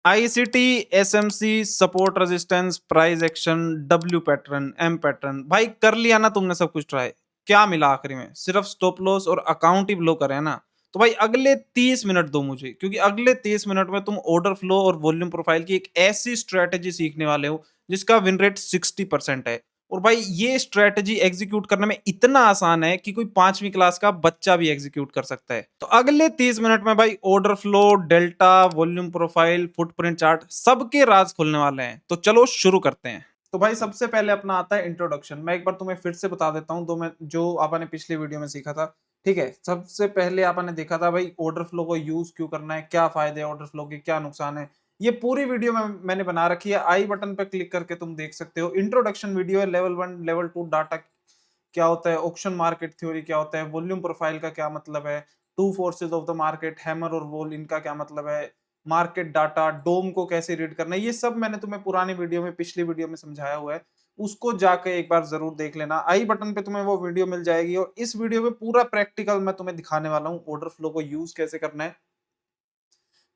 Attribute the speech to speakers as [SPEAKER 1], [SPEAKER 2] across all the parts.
[SPEAKER 1] ICT, SMC, support, resistance, price action, W pattern, M pattern. भाई कर लिया ना तुमने सब कुछ ट्राई? क्या मिला आखिरी में? सिर्फ स्टॉप लॉस और अकाउंट ही ब्लो करे ना। तो भाई अगले 30 मिनट दो मुझे, क्योंकि अगले 30 मिनट में तुम ऑर्डर फ्लो और वॉल्यूम प्रोफाइल की एक ऐसी स्ट्रेटेजी सीखने वाले हो जिसका विन रेट 60% है। और भाई ये स्ट्रेटजी एग्जीक्यूट करने में इतना आसान है कि कोई 5वीं क्लास का बच्चा भी एग्जीक्यूट कर सकता है। तो अगले 30 मिनट में भाई order flow, delta, volume profile, footprint chart सबके राज खुलने वाले हैं। तो चलो शुरू करते हैं। तो भाई सबसे पहले अपना आता है इंट्रोडक्शन। मैं एक बार तुम्हें फिर से बता देता हूँ, जो आपने पिछली वीडियो में सीखा था। ठीक है, सबसे पहले आपने देखा था भाई ऑर्डर फ्लो को यूज क्यों करना है, क्या फायदे हैं ऑर्डर फ्लो के, क्या नुकसान है। ये पूरी वीडियो में मैंने बना रखी है, आई बटन पे क्लिक करके तुम देख सकते हो। इंट्रोडक्शन वीडियो है, लेवल 1 लेवल 2 डाटा क्या होता है, ऑक्शन मार्केट थ्योरी क्या होता है, वॉल्यूम प्रोफाइल का क्या मतलब है, two forces of the market, hammer और वॉल, इनका क्या मतलब है, मार्केट डाटा, डोम को कैसे रीड करना है, ये सब मैंने तुम्हें पुरानी वीडियो में, पिछली वीडियो में समझाया हुआ है। उसको जाके एक बार जरूर देख लेना, आई बटन पे तुम्हें वो वीडियो मिल जाएगी। और इस वीडियो में पूरा प्रैक्टिकल मैं तुम्हें दिखाने वाला हूँ, ऑर्डर फ्लो को यूज कैसे करना है,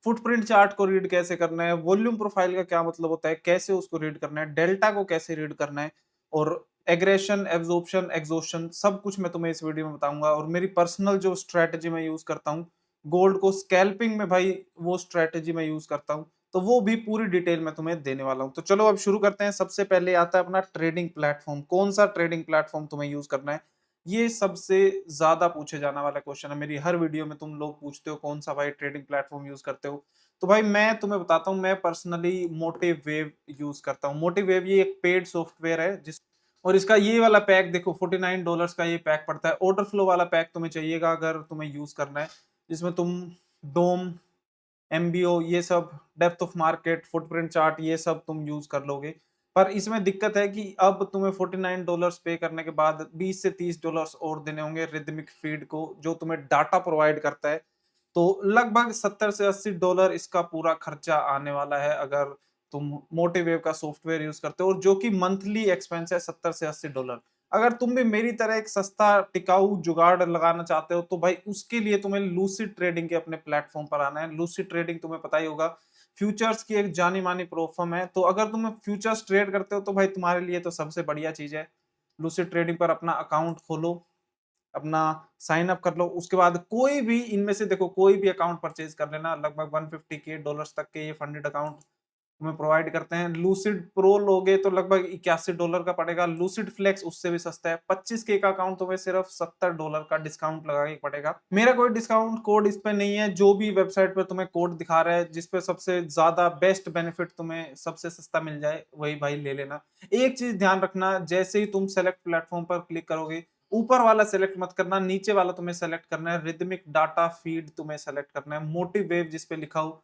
[SPEAKER 1] फुटप्रिंट चार्ट को रीड कैसे करना है, वॉल्यूम प्रोफाइल का क्या मतलब होता है, कैसे उसको रीड करना है, डेल्टा को कैसे रीड करना है, और एग्रेशन, एब्जॉर्प्शन, एग्जॉशन, सब कुछ मैं तुम्हें इस वीडियो में बताऊंगा। और मेरी पर्सनल जो स्ट्रेटजी मैं यूज करता हूँ गोल्ड को स्कैल्पिंग में, भाई वो स्ट्रेटजी मैं यूज करता हूँ, तो वो भी पूरी डिटेल में तुम्हें देने वाला हूँ। तो चलो अब शुरू करते हैं। सबसे पहले आता है अपना ट्रेडिंग प्लेटफॉर्म। कौन सा ट्रेडिंग प्लेटफॉर्म तुम्हें यूज करना है, ये सबसे ज्यादा पूछे जाने वाला क्वेश्चन है। मेरी हर वीडियो में तुम लोग पूछते हो कौन सा भाई ट्रेडिंग प्लेटफॉर्म यूज करते हो। तो भाई मैं तुम्हें बताता हूँ, मैं पर्सनली मोटिव वेव यूज करता हूँ। मोटिव वेव ये एक पेड सॉफ्टवेयर है जिस, और इसका ये वाला पैक देखो, $49 का ये पैक पड़ता है। ऑर्डर फ्लो वाला पैक तुम्हें चाहिएगा अगर तुम्हें यूज करना है, जिसमें तुम डोम, एमबीओ, ये सब, depth of market, footprint chart, ये सब तुम यूज कर लोगे। पर इसमें दिक्कत है कि अब तुम्हें $49 पे करने के बाद $20 से $30 और देने होंगे रिदमिक फीड को, जो तुम्हें डाटा प्रोवाइड करता है। तो लगभग $70 से $80 इसका पूरा खर्चा आने वाला है अगर तुम मोटिवेव का सॉफ्टवेयर यूज करते हो, और जो कि मंथली एक्सपेंस है $70 से $80। अगर तुम भी मेरी तरह एक सस्ता टिकाऊ जुगाड़ लगाना चाहते हो, तो भाई उसके लिए तुम्हें लूसिड ट्रेडिंग के अपने प्लेटफॉर्म पर आना है। लूसिड ट्रेडिंग तुम्हें पता ही होगा, फ्यूचर्स की एक जानी मानी प्रोफर्म है। तो अगर तुम फ्यूचर्स ट्रेड करते हो तो भाई तुम्हारे लिए तो सबसे बढ़िया चीज है। लूसिड ट्रेडिंग पर अपना अकाउंट खोलो, अपना साइन अप कर लो, उसके बाद कोई भी इनमें से देखो कोई भी अकाउंट परचेज कर लेना। लगभग 150 के डॉलर्स तक के ये फंडेड अकाउंट तुम्हें प्रोवाइड करते हैं। लूसिड प्रो लोगे तो लगभग $81 का पड़ेगा। लूसिड फ्लेक्स उससे भी सस्ता है। 25K का अकाउंट तुम्हें सिर्फ $70 का डिस्काउंट लगा के पड़ेगा। मेरा कोई डिस्काउंट कोड इस पे नहीं है, जो भी वेबसाइट पर तुम्हें कोड दिखा रहा है जिसपे सबसे ज्यादा बेस्ट बेनिफिट तुम्हें सबसे सस्ता मिल जाए, वही भाई ले लेना। एक चीज ध्यान रखना, जैसे ही तुम सेलेक्ट प्लेटफॉर्म पर क्लिक करोगे, ऊपर वाला सेलेक्ट मत करना, नीचे वाला तुम्हें सेलेक्ट करना है। रिदमिक डाटा फीड तुम्हें सेलेक्ट करना है, मोटिव वेव जिसपे लिखा हो।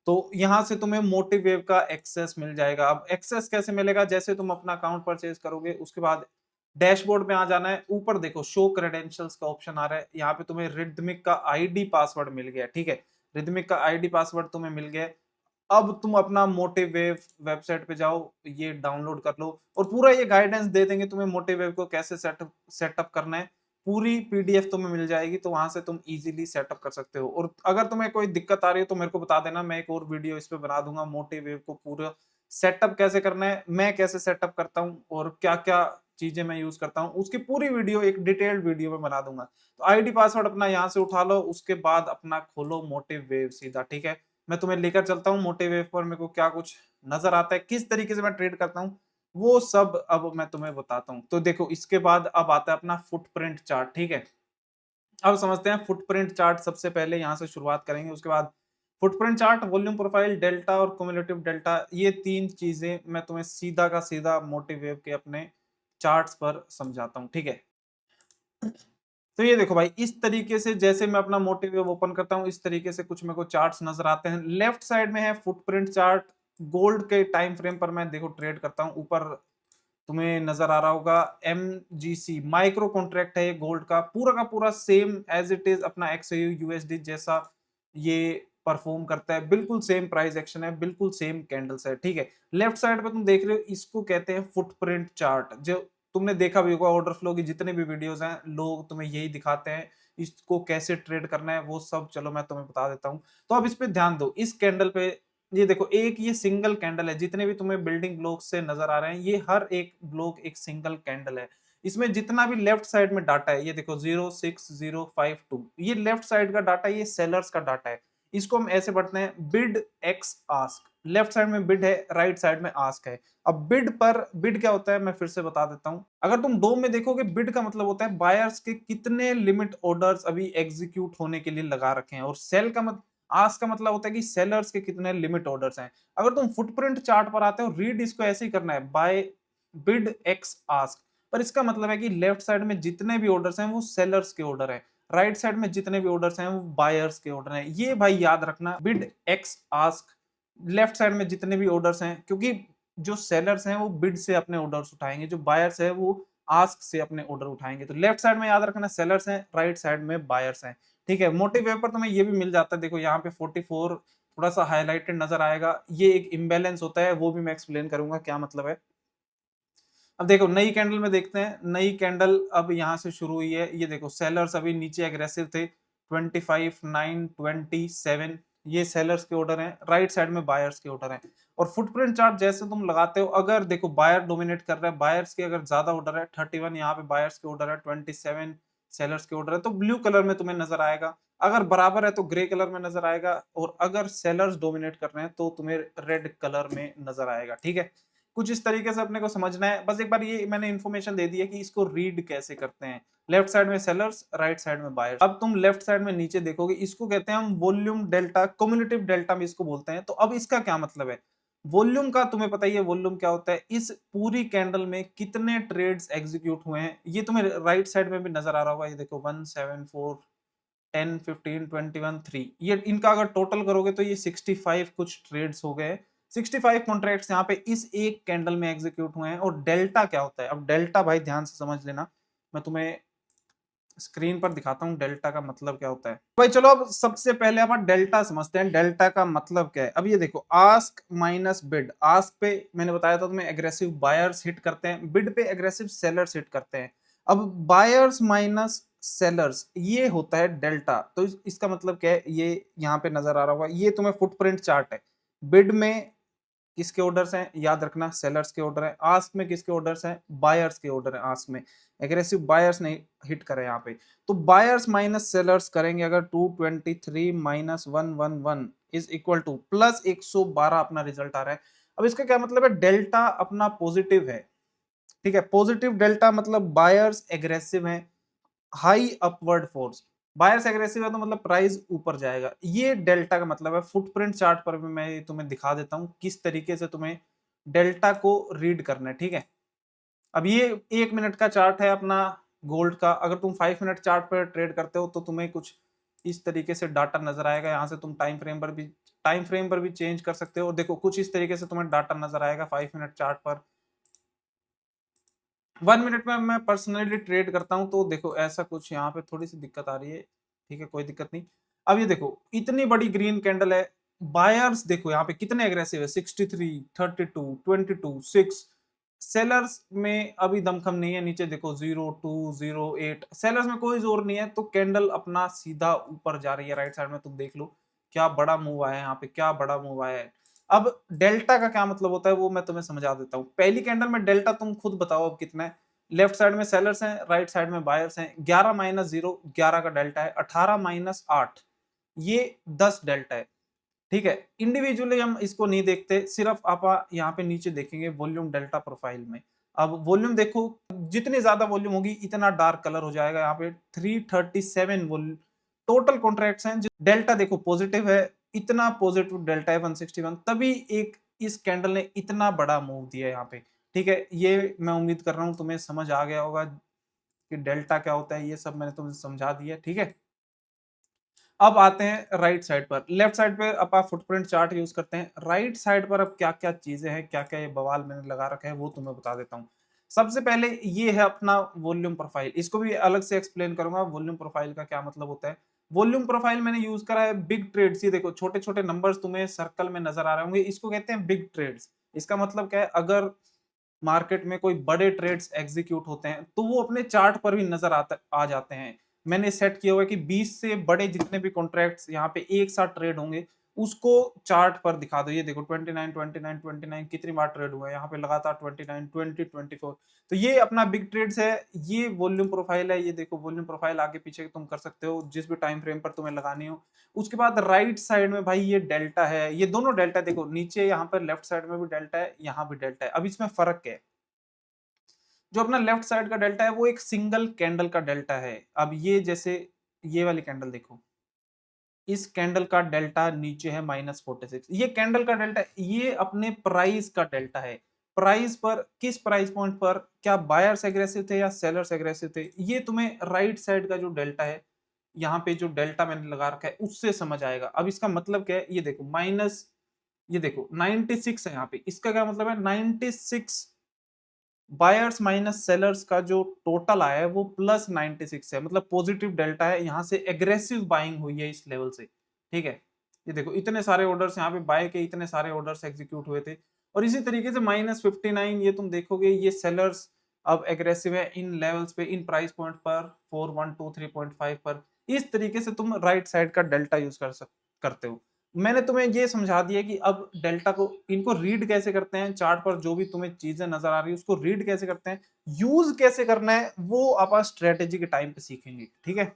[SPEAKER 1] तो यहां से तुम्हें मोटिव वेव का एक्सेस मिल जाएगा। अब एक्सेस कैसे मिलेगा, जैसे तुम अपना अकाउंट परचेज करोगे उसके बाद डैशबोर्ड में आ जाना है। ऊपर देखो शो क्रेडेंशियल्स का ऑप्शन आ रहा है, यहाँ पे तुम्हें रिदमिक का आईडी पासवर्ड मिल गया। ठीक है, रिदमिक का आईडी पासवर्ड तुम्हें मिल गया। अब तुम अपना मोटिव वेव वेबसाइट पे जाओ, ये डाउनलोड कर लो, और पूरा ये गाइडेंस दे देंगे तुम्हें मोटिव वेव को कैसे सेटअप करना है। पूरी पीडीएफ तुम्हें मिल जाएगी, तो वहां से तुम इजीली सेटअप कर सकते हो। और अगर तुम्हें कोई दिक्कत आ रही है तो मेरे को बता देना, मैं एक और वीडियो इस पे बना दूंगा मोटिव वेव को पूरा सेटअप कैसे करना है, मैं कैसे सेटअप करता हूँ और क्या क्या चीजें मैं यूज करता हूँ, उसकी पूरी वीडियो एक डिटेल्ड वीडियो में बना दूंगा। तो आईडी पासवर्ड अपना यहाँ से उठा लो, उसके बाद अपना खोलो मोटिव वेव सीधा। ठीक है, मैं तुम्हें लेकर चलता हूँ मोटिव वेव पर, मेरे को क्या कुछ नजर आता है, किस तरीके से मैं ट्रेड करता हूँ, वो सब अब मैं तुम्हें बताता हूँ। तो देखो इसके बाद अब आता है अपना फुटप्रिंट चार्ट। ठीक है, अब समझते हैं फुटप्रिंट चार्ट। सबसे पहले यहाँ से शुरुआत करेंगे, उसके बाद footprint chart, volume profile, delta और क्युमुलेटिव डेल्टा, ये तीन चीजें मैं तुम्हें सीधा का सीधा मोटिव वेव के अपने चार्ट्स पर समझाता हूँ। ठीक है, तो ये देखो भाई, इस तरीके से जैसे मैं अपना मोटिव वेव ओपन करता हूँ, इस तरीके से कुछ मेरे को चार्ट्स नजर आते हैं। लेफ्ट साइड में है फुटप्रिंट चार्ट, गोल्ड के टाइम फ्रेम पर मैं देखो ट्रेड करता हूँ। ऊपर तुम्हें नजर आ रहा होगा MGC, माइक्रो कॉन्ट्रैक्ट है ये गोल्ड का पूरा सेम एज इट इज अपना XAU USD जैसा ये परफॉर्म करता है। बिल्कुल सेम प्राइस एक्शन है, बिल्कुल सेम कैंडल्स है। ठीक है, लेफ्ट साइड पे तुम देख रहे हो, इसको कहते हैं फुटप्रिंट चार्ट। जो तुमने देखा भी होगा, ऑर्डर फ्लो की जितने भी वीडियोस हैं, लोग तुम्हें यही दिखाते हैं। इसको कैसे ट्रेड करना है वो सब चलो मैं तुम्हें बता देता हूँ। तो अब इस पे ध्यान दो, इस कैंडल पे ये देखो एक ये सिंगल कैंडल है, जितने भी तुम्हें बिल्डिंग ब्लॉक से नजर आ रहे हैं ये हर एक ब्लॉक एक सिंगल कैंडल है। इसमें जितना भी लेफ्ट साइड में डाटा है, ये देखो 06052, ये लेफ्ट साइड का डाटा, ये सेलर्स का डाटा है। इसको हम ऐसे पढ़ते हैं bid x ask. Left side में बिड है, राइट साइड में आस्क है। अब बिड पर, बिड क्या होता है मैं फिर से बता देता हूं। अगर तुम दो में देखोगे, बिड का मतलब होता है बायर्स के कितने लिमिट ऑर्डर्स अभी एग्जीक्यूट होने के लिए लगा रखे हैं, और सेल का मतलब, आस्क का मतलब होता है कि सेलर्स के कितने लिमिट ऑर्डर्स हैं। अगर तुम फुटप्रिंट चार्ट पर आते हो, रीड इसको ऐसे ही करना है, बाय बिड एक्स आस्क, पर इसका मतलब है कि लेफ्ट साइड में जितने भी ऑर्डर्स हैं वो सेलर्स के ऑर्डर हैं, राइट साइड में जितने भी ऑर्डर्स हैं वो बायर्स के ऑर्डर हैं। ये भाई याद रखना, bid x ask, left side में जितने भी ऑर्डर्स हैं, क्योंकि जो सेलर्स हैं वो बिड से अपने ऑर्डर्स उठाएंगे, जो बायर्स है वो आस्क से अपने ऑर्डर उठाएंगे। तो लेफ्ट साइड में याद रखना सेलर्स हैं, राइट साइड में बायर्स हैं। ठीक है, मोटिव वेव पर तुम्हें ये भी मिल जाता है, देखो यहाँ पे 44 थोड़ा सा हाईलाइटेड नजर आएगा, ये एक इम्बैलेंस होता है, वो भी मैं एक्सप्लेन करूंगा क्या मतलब है। अब देखो नई कैंडल में देखते हैं, नई कैंडल अब यहाँ से शुरू हुई है। ये देखो सेलर्स अभी नीचे एग्रेसिव थे, 25 9 27, ये सेलर्स के ऑर्डर हैं, राइट साइड में बायर्स के ऑर्डर हैं। और फुटप्रिंट चार्ट जैसे तुम लगाते हो, अगर देखो बायर डोमिनेट कर रहा है, बायर्स के अगर ज्यादा ऑर्डर है, 31 यहाँ पे बायर्स के ऑर्डर है, 27 सेलर्स के ऑर्डर है, तो ब्लू कलर में तुम्हें नजर आएगा। अगर बराबर है तो ग्रे कलर में नजर आएगा, और अगर सेलर्स डोमिनेट कर रहे हैं तो तुम्हें रेड कलर में नजर आएगा। ठीक है, कुछ इस तरीके से अपने को समझना है। बस एक बार ये मैंने इन्फॉर्मेशन दे दी है कि इसको रीड कैसे करते हैं। लेफ्ट साइड में सेलर्स, राइट साइड में बायर्स। अब तुम लेफ्ट साइड में नीचे देखोगे, इसको कहते हैं हम वॉल्यूम डेल्टा, कम्युलेटिव डेल्टा में इसको बोलते हैं। तो अब इसका क्या मतलब है, वॉल्यूम का तुम्हें पता ही है वॉल्यूम क्या होता है, इस पूरी कैंडल में कितने ट्रेड्स एग्जीक्यूट हुए हैं, ये तुम्हें राइट साइड में भी नजर आ रहा होगा। ये देखो 1 7 4 10 15 21 3, ये इनका अगर टोटल करोगे तो ये 65 कुछ ट्रेड्स हो गए। 65 कॉन्ट्रैक्ट्स यहाँ पे इस एक कैंडल में एग्जीक्यूट हुए हैं। और डेल्टा क्या होता है, अब डेल्टा भाई ध्यान से समझ लेना, मैं तुम्हें स्क्रीन पर दिखाता हूँ डेल्टा का मतलब क्या होता है। भाई चलो अब सबसे पहले अपन डेल्टा समझते हैं, डेल्टा का मतलब क्या है। अब ये देखो आस्क माइनस बिड, आस्क पे मैंने बताया था तुम्हें एग्रेसिव बायर्स हिट करते हैं, बिड पे एग्रेसिव सेलर्स हिट करते हैं। अब बायर्स माइनस सेलर्स, ये होता है डेल्टा। तो इसका मतलब क्या है, ये यहाँ पे नजर आ रहा होगा, ये तुम्हें फुटप्रिंट चार्ट है। बिड में किसके ऑर्डर्स हैं, याद रखना सेलर्स के ऑर्डर है। आस्क में किसके ऑर्डर्स हैं, बायर्स के ऑर्डर है। आस्क में एग्रेसिव बायर्स ने हिट करे यहाँ पे, तो बायर्स माइनस सेलर्स करेंगे अगर 223 minus 111 is equal two plus 112 अपना रिजल्ट आ रहा है। अब इसका क्या मतलब है, डेल्टा अपना पॉजिटिव है। ठीक है, पॉजिटिव डेल्टा मतलब बायर्स एग्रेसिव है, high upward force, buyers aggressive है तो मतलब प्राइस ऊपर जाएगा। ये डेल्टा का मतलब है। फुटप्रिंट चार्ट पर भी मैं तुम्हें दिखा देता हूं किस तरीके से तुम्हें डेल्टा को रीड करना है। ठीक है, अब ये 1 मिनट का चार्ट है अपना गोल्ड का। अगर तुम 5 मिनट चार्ट पर ट्रेड करते हो तो तुम्हें कुछ इस तरीके से डाटा नजर आएगा। यहाँ से तुम टाइम फ्रेम पर भी चेंज कर सकते हो। देखो कुछ इस तरीके से तुम्हें डाटा नजर आएगा 5 मिनट चार्ट पर। 1 मिनट में मैं पर्सनली ट्रेड करता हूं तो देखो ऐसा कुछ यहाँ पे थोड़ी सी दिक्कत आ रही है। ठीक है, कोई दिक्कत नहीं। अब ये देखो इतनी बड़ी ग्रीन कैंडल है, बायर्स देखो यहाँ पे कितने एग्रेसिव है, 63 32 22 6। सेलर्स में अभी दमखम नहीं है, नीचे देखो 0208, सेलर्स में कोई जोर नहीं है, तो कैंडल अपना सीधा ऊपर जा रही है। राइट साइड में तुम देख लो क्या बड़ा मूव आया है यहाँ पे, क्या बड़ा मूव आया है। अब डेल्टा का क्या मतलब होता है वो मैं तुम्हें समझा देता हूँ। पहली कैंडल में डेल्टा तुम खुद बताओ अब कितना है। लेफ्ट साइड में सेलर्स हैं, राइट साइड में बायर्स हैं। 11 माइनस 0 11 का डेल्टा है, 18 माइनस 8 ये 10 डेल्टा है। ठीक है, इंडिविजुअली हम इसको नहीं देखते, सिर्फ आप यहाँ पे नीचे देखेंगे वॉल्यूम डेल्टा प्रोफाइल में। अब वॉल्यूम देखो, जितनी ज्यादा वॉल्यूम होगी इतना डार्क कलर हो जाएगा। यहाँ पे 337 वॉल्यूम टोटल कॉन्ट्रैक्ट्स हैं। डेल्टा देखो पॉजिटिव है, इतना पॉजिटिव डेल्टा है 161, तभी एक इस कैंडल ने इतना बड़ा मूव दिया यहाँ पे। ठीक है, ये मैं उम्मीद कर रहा हूँ तुम्हें समझ आ गया होगा कि डेल्टा क्या होता है, ये सब मैंने तुम्हें समझा दिया। ठीक है, अब आते हैं राइट साइड पर। लेफ्ट साइड पे अब आप फुटप्रिंट चार्ट यूज करते हैं, राइट साइड पर अब क्या क्या चीजें हैं, क्या क्या ये बवाल मैंने लगा रखा है वो तुम्हें बता देता हूँ। सबसे पहले ये है अपना वॉल्यूम प्रोफाइल, इसको भी अलग से एक्सप्लेन करूंगा वॉल्यूम प्रोफाइल का क्या मतलब होता है। वॉल्यूम प्रोफाइल मैंने यूज करा है बिग ट्रेड्स, ये देखो छोटे छोटे नंबर्स तुम्हें सर्कल में नजर आ रहे होंगे, इसको कहते हैं बिग ट्रेड्स। इसका मतलब क्या है, अगर मार्केट में कोई बड़े ट्रेड्स एग्जीक्यूट होते हैं तो वो अपने चार्ट पर भी नजर आ जाते हैं। मैंने सेट किया हुआ है कि 20 से बड़े जितने भी कॉन्ट्रैक्ट्स यहाँ पे एक साथ ट्रेड होंगे उसको चार्ट पर दिखा दो। ये देखो 29 29 29 कितनी बार ट्रेड हुआ है, यहाँ पे लगातार 29 20 24। तो ये अपना बिग ट्रेड्स है, ये वॉल्यूम प्रोफाइल है। ये देखो वॉल्यूम प्रोफाइल आगे पीछे तुम कर सकते हो जिस भी टाइम फ्रेम पर तुम्हें लगानी हो। उसके बाद राइट साइड में भाई ये डेल्टा है, ये दोनों डेल्टा देखो, नीचे यहाँ पर लेफ्ट साइड में भी डेल्टा है, यहाँ भी डेल्टा है। अब इसमें फर्क क्या है, जो अपना लेफ्ट साइड का डेल्टा है वो एक सिंगल कैंडल का डेल्टा है। अब ये जैसे ये वाली कैंडल देखो, इस कैंडल का डेल्टा नीचे है -46, ये कैंडल का डेल्टा, ये अपने प्राइस का डेल्टा है। प्राइस पर, किस प्राइस पॉइंट पर क्या बायर्स एग्रेसिव थे या सेलर्स एग्रेसिव थे, ये तुम्हें राइट साइड का जो डेल्टा है, यहाँ पे जो डेल्टा मैंने लगा रखा है उससे समझ आएगा। अब इसका मतलब क्या है, ये देखो माइनस, ये देखो 96 है यहाँ पे, इसका क्या मतलब है 96 बायर्स माइनस सेलर्स का जो टोटल आया है वो +96 है, मतलब पॉजिटिव डेल्टा है, यहाँ से एग्रेसिव बाइंग हुई है इस लेवल से। ठीक है, ये देखो इतने सारे ऑर्डर्स यहाँ पे बाय के, इतने सारे ऑर्डर्स एग्जीक्यूट हुए थे। और इसी तरीके से -59 ये तुम देखोगे, ये सेलर्स अब एग्रेसिव है इन लेवल्स पे, इन प्राइस पॉइंट पर 4123.5 पर। इस तरीके से तुम राइट साइड का डेल्टा यूज करते हो। मैंने तुम्हें ये समझा दिया कि अब डेल्टा को, इनको रीड कैसे करते हैं, चार्ट पर जो भी तुम्हें चीजें नजर आ रही है उसको रीड कैसे करते हैं, यूज कैसे करना है, वो आप स्ट्रेटेजी के टाइम पे सीखेंगे। ठीक है,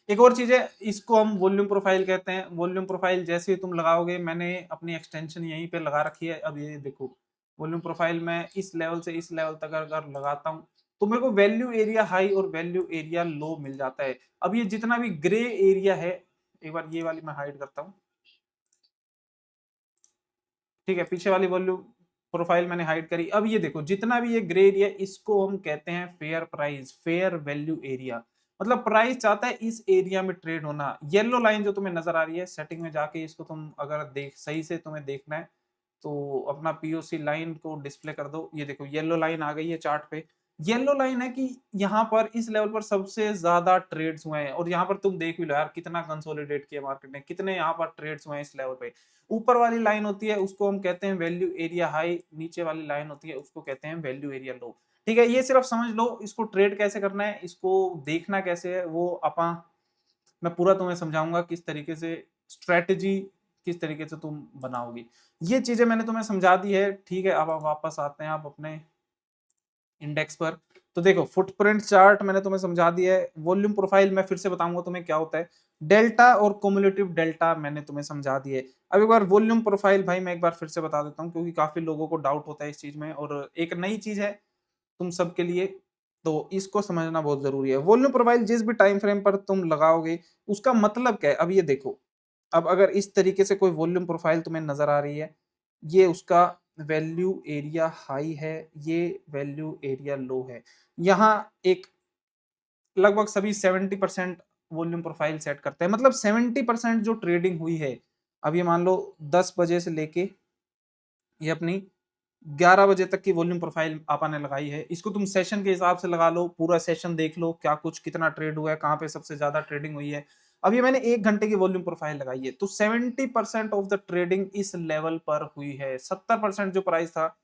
[SPEAKER 1] एक और चीज है, इसको हम वॉल्यूम प्रोफाइल कहते हैं। वॉल्यूम प्रोफाइल जैसे ही तुम लगाओगे, मैंने अपनी एक्सटेंशन यहीं पे लगा रखी है। अब ये देखो वॉल्यूम प्रोफाइल मैं इस लेवल से इस लेवल तक अगर लगाता हूँ तो मेरे को वैल्यू एरिया हाई और वैल्यू एरिया लो मिल जाता है। अब ये जितना भी ग्रे एरिया है, एक बार ये वाली मैं हाइड करता हूँ। ठीक है, पीछे वाली वॉल्यूम प्रोफाइल मैंने हाइड करी। अब ये देखो जितना भी ये ग्रे एरिया, इसको हम कहते हैं fair price, fair value area. मतलब प्राइस चाहता है इस एरिया में ट्रेड होना। येलो लाइन जो तुम्हें नजर आ रही है, सेटिंग में जाके इसको तुम अगर देख, सही से तुम्हें देखना है तो अपना पीओसी लाइन को डिस्प्ले कर दो। ये देखो येलो लाइन आ गई है चार्ट पे। येलो लाइन है कि यहाँ पर इस लेवल पर सबसे ज्यादा ट्रेड्स हुए हैं, और यहाँ पर तुम देख भी लो यार कितना कंसोलिडेट किया मार्केट ने, कितने यहाँ पर ट्रेड्स हुए हैं इस लेवल पे। ऊपर वाली लाइन होती है उसको हम कहते हैं वैल्यू एरिया हाई, नीचे वाली लाइन होती है उसको कहते हैं वैल्यू एरिया लो। ठीक है, ये सिर्फ समझ लो इसको ट्रेड कैसे करना है, इसको देखना कैसे है, वो अपा मैं पूरा तुम्हें समझाऊंगा किस तरीके से स्ट्रेटजी, किस तरीके से तुम बनाओगी। ये चीजें मैंने तुम्हें समझा दी है। ठीक है, अब वापस आते हैं आप अपने इंडेक्स पर। तो देखो फुटप्रिंट चार्ट मैंने तुम्हें समझा दिया है। वॉल्यूम प्रोफाइल मैं फिर से बताऊंगा तुम्हें क्या होता है। डेल्टा और कुमुलेटिव डेल्टा मैंने तुम्हें समझा दिए। अब एक बार वॉल्यूम प्रोफाइल भाई मैं एक बार फिर से बता देता हूँ, क्योंकि काफी लोगों को डाउट होता है इस चीज में, और एक नई चीज है तुम सबके लिए, तो इसको समझना बहुत जरूरी है। वॉल्यूम प्रोफाइल जिस भी टाइम फ्रेम पर तुम लगाओगे उसका मतलब क्या है। अब ये देखो, अब अगर इस तरीके से कोई वॉल्यूम प्रोफाइल तुम्हें नजर आ रही है, ये उसका वैल्यू एरिया हाई है, ये वैल्यू एरिया लो है। यहाँ एक लगभग सभी 70% वॉल्यूम प्रोफाइल सेट करते हैं, मतलब 70% जो ट्रेडिंग हुई है। अब ये मान लो 10 बजे से लेके ये अपनी 11 बजे तक की वॉल्यूम प्रोफाइल आपने लगाई है। इसको तुम सेशन के हिसाब से लगा लो, पूरा सेशन देख लो क्या कुछ कितना ट्रेड हुआ है, कहाँ पे सबसे ज्यादा ट्रेडिंग हुई है। अब ये मैंने 1 घंटे की वॉल्यूम प्रोफाइल लगाई है, तो 70% ऑफ द ट्रेडिंग इस लेवल पर हुई है। 70% जो प्राइस था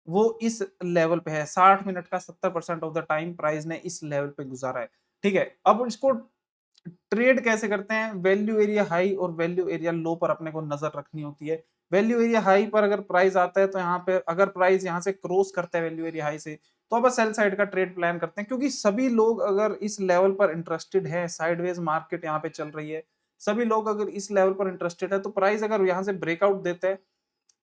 [SPEAKER 1] वो इस लेवल पे है। 60 मिनट का 70% ऑफ द टाइम प्राइस ने इस लेवल पे गुजारा है। ठीक है, अब इसको ट्रेड कैसे करते हैं, वैल्यू एरिया हाई और वैल्यू एरिया लो पर अपने को नजर रखनी होती है। वैल्यू एरिया हाई पर अगर प्राइस आता है तो यहाँ पे अगर प्राइस यहाँ से क्रॉस करता है वैल्यू एरिया हाई से, तो अब सेल साइड का ट्रेड प्लान करते हैं, क्योंकि सभी लोग अगर इस लेवल पर इंटरेस्टेड है, साइडवेज मार्केट यहाँ पे चल रही है, सभी लोग अगर इस लेवल पर इंटरेस्टेड है, तो प्राइस अगर यहाँ से ब्रेकआउट देता है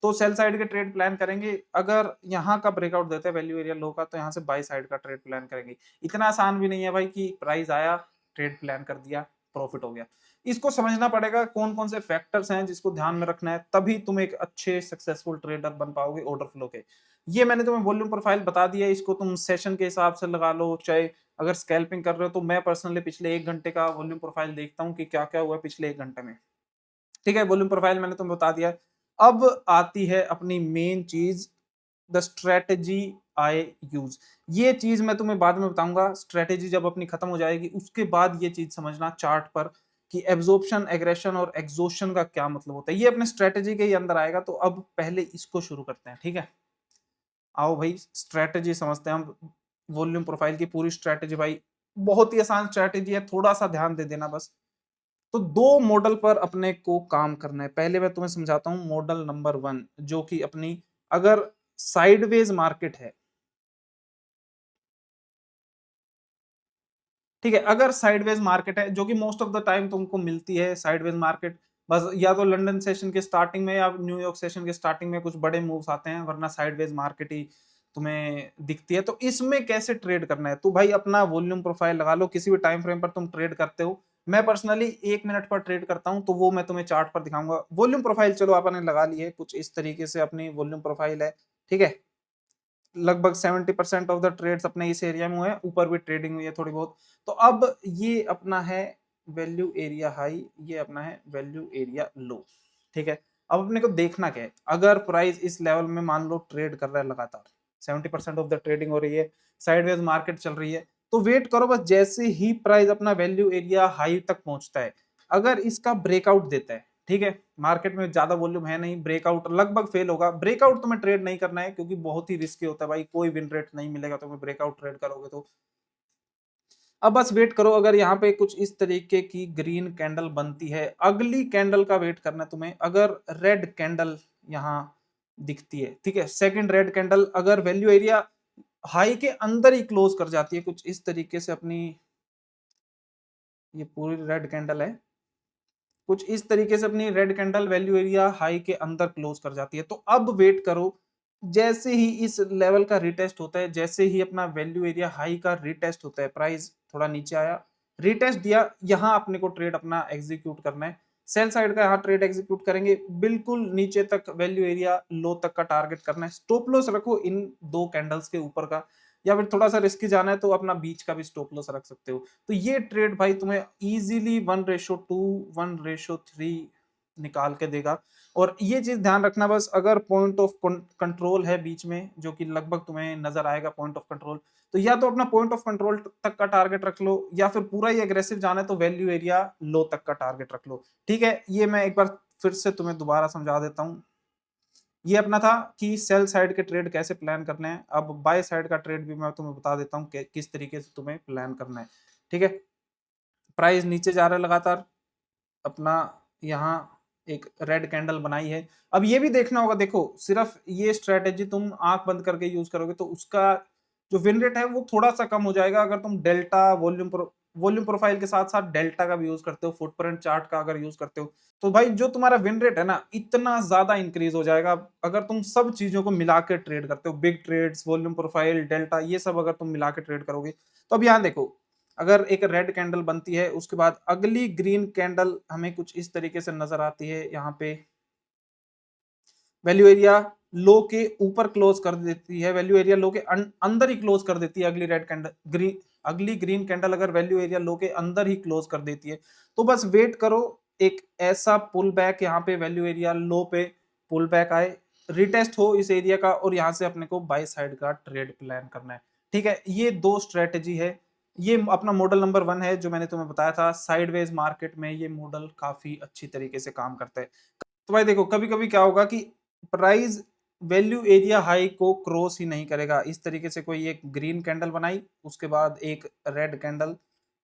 [SPEAKER 1] तो सेल साइड के ट्रेड प्लान करेंगे। अगर यहाँ का ब्रेकआउट देते हैं वैल्यू एरिया लो का, तो यहाँ से बाई साइड का ट्रेड प्लान करेंगे। इतना आसान भी नहीं है भाई कि प्राइस आया ट्रेड प्लान कर दिया प्रॉफिट हो गया। इसको समझना पड़ेगा कौन कौन से फैक्टर्स हैं जिसको ध्यान में रखना है, तभी तुम एक अच्छे सक्सेसफुल ट्रेडर बन पाओगे ऑर्डर फ्लो के। ये मैंने तुम्हें वॉल्यूम प्रोफाइल बता दिया, इसको तुम सेशन के हिसाब से लगा लो, चाहे अगर स्कैल्पिंग कर रहे हो तो मैं पर्सनली पिछले 1 घंटे का वॉल्यूम प्रोफाइल देखता हूँ कि क्या क्या हुआ पिछले 1 घंटे में। ठीक है, वॉल्यूम प्रोफाइल मैंने तुम्हें बता दिया। अब आती है अपनी मेन चीज, द स्ट्रेटेजी आई यूज। ये चीज मैं तुम्हें बाद में बताऊंगा, स्ट्रेटेजी जब अपनी खत्म हो जाएगी उसके बाद ये चीज समझना चार्ट पर कि एब्जॉर्प्शन, एग्रेशन और एग्जॉशन का क्या मतलब होता है। ये अपने स्ट्रेटेजी के ही अंदर आएगा, तो अब पहले इसको शुरू करते हैं। ठीक है, आओ भाई स्ट्रेटेजी समझते हैं हम। वॉल्यूम प्रोफाइल की पूरी स्ट्रेटेजी भाई बहुत ही आसान स्ट्रेटेजी है, थोड़ा सा ध्यान दे देना बस। तो दो मॉडल पर अपने को काम करना है। पहले मैं तुम्हें समझाता हूं मॉडल नंबर 1, जो कि अपनी अगर साइडवेज मार्केट है, ठीक है, अगर साइडवेज मार्केट है जो कि मोस्ट ऑफ द टाइम तुमको मिलती है साइडवेज मार्केट, बस या तो लंदन सेशन के स्टार्टिंग में या न्यूयॉर्क सेशन के स्टार्टिंग में कुछ बड़े मूव्स आते हैं, वरना साइडवेज मार्केट ही तुम्हें दिखती है। तो इसमें कैसे ट्रेड करना है, तो भाई अपना वॉल्यूम प्रोफाइल लगा लो, किसी भी टाइम फ्रेम पर तुम ट्रेड करते हो। मैं पर्सनली 1 मिनट पर ट्रेड करता हूं, तो वो मैं तुम्हें चार्ट पर दिखाऊंगा। वॉल्यूम प्रोफाइल चलो आपने लगा ली है, कुछ इस तरीके से अपनी वॉल्यूम प्रोफाइल है, ठीक है। लगभग 70% ऑफ द ट्रेड्स अपने इस एरिया में हुए हैं, ऊपर भी ट्रेडिंग हुई है थोड़ी बहुत। तो अब ये अपना है वैल्यू एरिया हाई, ये अपना है वैल्यू एरिया लो, ठीक है। अब अपने को देखना क्या है, अगर प्राइस इस लेवल में मान लो ट्रेड कर रहा है लगातार, 70% ऑफ द ट्रेडिंग हो रही है, साइडवेज मार्केट चल रही है, तो वेट करो बस, जैसे ही प्राइस अपना वैल्यू एरिया हाई तक पहुंचता है, अगर इसका ब्रेकआउट देता है, ठीक है, मार्केट में ज्यादा वॉल्यूम है नहीं, ब्रेकआउट लगभग फेल होगा। ब्रेकआउट तुम्हें ट्रेड नहीं करना है क्योंकि बहुत ही रिस्की होता है भाई, कोई विन रेट नहीं मिलेगा तुम्हें ब्रेकआउट ट्रेड करोगे तो। अब बस वेट करो, अगर यहाँ पे कुछ इस तरीके की ग्रीन कैंडल बनती है, अगली कैंडल का वेट करना है तुम्हें। अगर रेड कैंडल यहाँ दिखती है, ठीक है, सेकंड रेड कैंडल अगर वैल्यू एरिया हाई के अंदर ही क्लोज कर जाती है कुछ इस तरीके से, अपनी ये पूरी रेड कैंडल है, कुछ इस तरीके से अपनी red candle value area high के अंदर क्लोज कर जाती है, तो अब वेट करो, जैसे ही इस लेवल का रिटेस्ट होता है, जैसे ही अपना वैल्यू एरिया हाई का रिटेस्ट होता है, प्राइस थोड़ा नीचे आया, रिटेस्ट दिया, यहाँ अपने को ट्रेड अपना एग्जीक्यूट करना है। सेल साइड का यहाँ ट्रेड एग्जीक्यूट करेंगे, बिल्कुल नीचे तक वैल्यू एरिया लो तक का टारगेट करना है। स्टॉप लॉस रखो इन दो कैंडल्स के ऊपर का, या फिर थोड़ा सा रिस्की जाना है तो अपना बीच का भी स्टॉप लॉस रख सकते हो। तो ये ट्रेड भाई तुम्हें इजीली 1:2 1:3 निकाल के देगा। और ये चीज ध्यान रखना बस, अगर पॉइंट ऑफ कंट्रोल है बीच में, जो कि लगभग तुम्हें नजर आएगा पॉइंट ऑफ कंट्रोल, तो या तो अपना पॉइंट ऑफ कंट्रोल तक का टारगेट रख लो, या फिर पूरा ही एग्रेसिव जाना है तो वैल्यू एरिया लो तक का टारगेट रख लो, ठीक है। ये मैं एक बार फिर से तुम्हें दोबारा समझा देता हूँ। ये अपना था कि सेल साइड के ट्रेड कैसे प्लान करने हैं, अब बाय साइड का ट्रेड भी मैं तुम्हें बता देता हूँ कि किस तरीके से तुम्हें प्लान करना है, ठीक है। प्राइस नीचे जा रहा है लगातार, अपना यहाँ एक रेड कैंडल बनाई है। अब ये भी देखना होगा, देखो सिर्फ ये स्ट्रेटेजी तुम आंख बंद करके यूज करोगे तो उसका जो विन रेट है वो थोड़ा सा कम हो जाएगा। अगर तुम डेल्टा वॉल्यूम प्रोफाइल के साथ साथ डेल्टा का भी यूज करते हो, फुटप्रिंट चार्ट का अगर यूज करते हो, तो भाई जो तुम्हारा विन रेट है ना, इतना ज्यादा इंक्रीज हो जाएगा। अगर तुम सब चीजों को मिला के ट्रेड करते हो, big trades, volume profile, delta, ये सब अगर तुम मिला के ट्रेड करोगे, तो अब यहाँ देखो, अगर एक रेड कैंडल बनती है, उसके बाद अगली ग्रीन कैंडल हमें कुछ इस तरीके से नजर आती है, यहाँ पे वैल्यू एरिया लो के ऊपर क्लोज कर देती है, वैल्यू एरिया लो के अंदर ही क्लोज कर देती है अगली रेड कैंडल, अगली ग्रीन कैंडल अगर वैल्यू एरिया लो के अंदर ही क्लोज कर देती है, तो बस वेट करो एक ऐसा पुल बैक, यहाँ पे वैल्यू एरिया लो पे पुल बैक आए, रिटेस्ट हो इस एरिया का, और यहाँ से अपने को बाय साइड का ट्रेड प्लान करना है, ठीक है। ये दो स्ट्रेटेजी है, ये अपना मॉडल नंबर 1 है जो मैंने तुम्हें बताया था। साइडवेज मार्केट में ये मॉडल काफी अच्छी तरीके से काम करता है। तो भाई देखो, कभी कभी क्या होगा कि प्राइस वैल्यू एरिया हाई को क्रॉस ही नहीं करेगा, इस तरीके से कोई एक ग्रीन कैंडल बनाई, उसके बाद एक रेड कैंडल,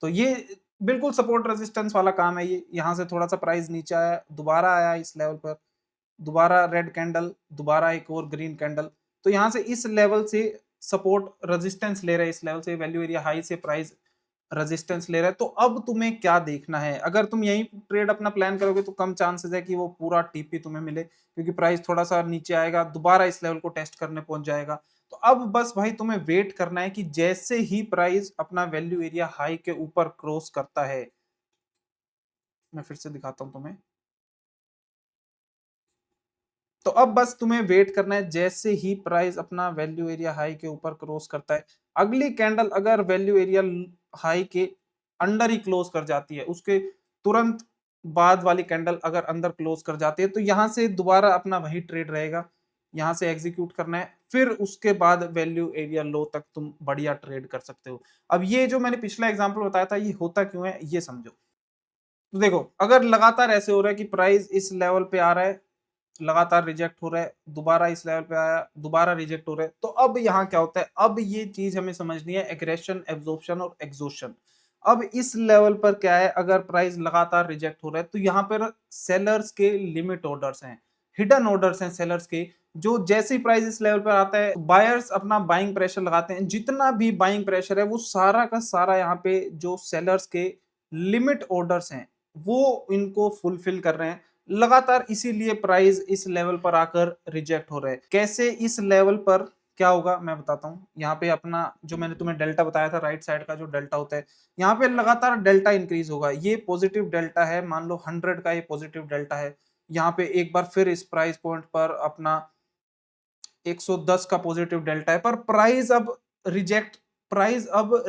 [SPEAKER 1] तो ये बिल्कुल सपोर्ट रेजिस्टेंस वाला काम है। ये यहाँ से थोड़ा सा प्राइस नीचे आया, दोबारा आया इस लेवल पर, दोबारा रेड कैंडल, दोबारा एक और ग्रीन कैंडल, तो यहाँ से इस लेवल से सपोर्ट रेजिस्टेंस ले रहे हैं, इस लेवल से वैल्यू एरिया हाई से प्राइस रेजिस्टेंस ले रहा है। तो अब तुम्हें क्या देखना है, अगर तुम यही ट्रेड अपना प्लान करोगे तो कम चांसेस है कि वो पूरा टीपी तुम्हें मिले, क्योंकि प्राइस थोड़ा सा नीचे आएगा, दोबारा इस लेवल को टेस्ट करने पहुंच जाएगा। तो अब बस भाई तुम्हें वेट करना है कि जैसे ही प्राइस अपना वैल्यू एरिया हाई के ऊपर क्रॉस करता है, मैं फिर से दिखाता हूं तुम्हें, तो अब बस तुम्हें वेट करना है, जैसे ही प्राइस अपना वैल्यू एरिया हाई के ऊपर क्रॉस करता है, अगली कैंडल अगर वैल्यू एरिया हाई के अंडर ही क्लोज कर जाती है, उसके तुरंत बाद वाली कैंडल अगर अंदर क्लोज कर जाती है, तो यहां से दोबारा अपना वही ट्रेड रहेगा, यहां से एग्जीक्यूट करना है, फिर उसके बाद वैल्यू एरिया लो तक तुम बढ़िया ट्रेड कर सकते हो। अब ये जो मैंने पिछला एग्जांपल बताया था, ये होता क्यों है ये समझो। तो देखो, अगर लगातार ऐसे हो रहा है कि प्राइस इस लेवल पे आ रहा है, लगातार रिजेक्ट हो रहा है, दोबारा इस लेवल पे आया, दोबारा रिजेक्ट हो रहा है, तो अब यहाँ क्या होता है, अब ये चीज हमें समझनी है, एग्रेशन, एब्जॉर्प्शन और एग्जॉशन। अब इस लेवल पर क्या है, अगर प्राइस लगातार रिजेक्ट हो रहा है तो यहाँ पर सेलर्स के लिमिट ऑर्डर्स हैं, हिडन ऑर्डर्स हैं सेलर्स के, जो जैसे ही प्राइस इस लेवल पर आता है बायर्स अपना बाइंग प्रेशर लगाते हैं। जितना भी बाइंग प्रेशर है वो सारा का सारा यहाँ पे जो सेलर्स के लिमिट ऑर्डर्स हैं वो इनको फुलफिल कर रहे हैं लगातार, इसीलिए प्राइस इस लेवल पर आकर रिजेक्ट हो रहे हैं। कैसे इस लेवल पर क्या होगा मैं बताता हूँ। यहाँ पे अपना जो मैंने तुम्हें डेल्टा बताया था, राइट साइड का जो डेल्टा होता है, यहाँ पे लगातार डेल्टा इंक्रीज होगा। ये पॉजिटिव डेल्टा है, मान लो 100 का ये पॉजिटिव डेल्टा है। यहाँ पे एक बार फिर इस प्राइस पॉइंट पर अपना 110 का पॉजिटिव डेल्टा है, पर प्राइस अब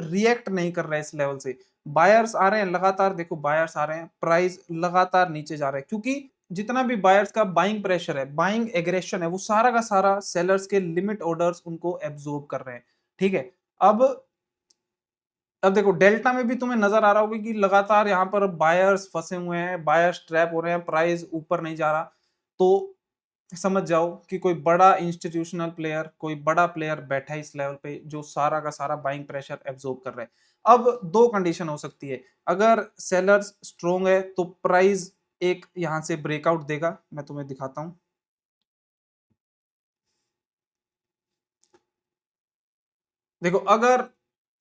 [SPEAKER 1] रिएक्ट नहीं कर रहा है इस लेवल से। बायर्स आ रहे हैं लगातार, देखो बायर्स आ रहे हैं, प्राइस लगातार नीचे जा रहा है, क्योंकि जितना भी बायर्स का बाइंग प्रेशर है, बाइंग एग्रेशन है, वो सारा का सारा सेलर्स के लिमिट ऑर्डर्स उनको एब्जॉर्ब कर रहे हैं। ठीक है, अब अब देखो डेल्टा में भी तुम्हें नजर आ रहा होगा कि लगातार यहाँ पर बायर्स फंसे हुए हैं, बायर्स ट्रैप हो रहे हैं, प्राइस ऊपर नहीं जा रहा। तो समझ जाओ कि कोई बड़ा इंस्टीट्यूशनल प्लेयर, कोई बड़ा प्लेयर बैठा है इस लेवल पे जो सारा का सारा बाइंग प्रेशर एब्जॉर्ब कर रहा है। अब दो कंडीशन हो सकती है, अगर सेलर्स स्ट्रोंग है तो प्राइस एक यहां से ब्रेकआउट देगा, मैं तुम्हें दिखाता हूं। देखो अगर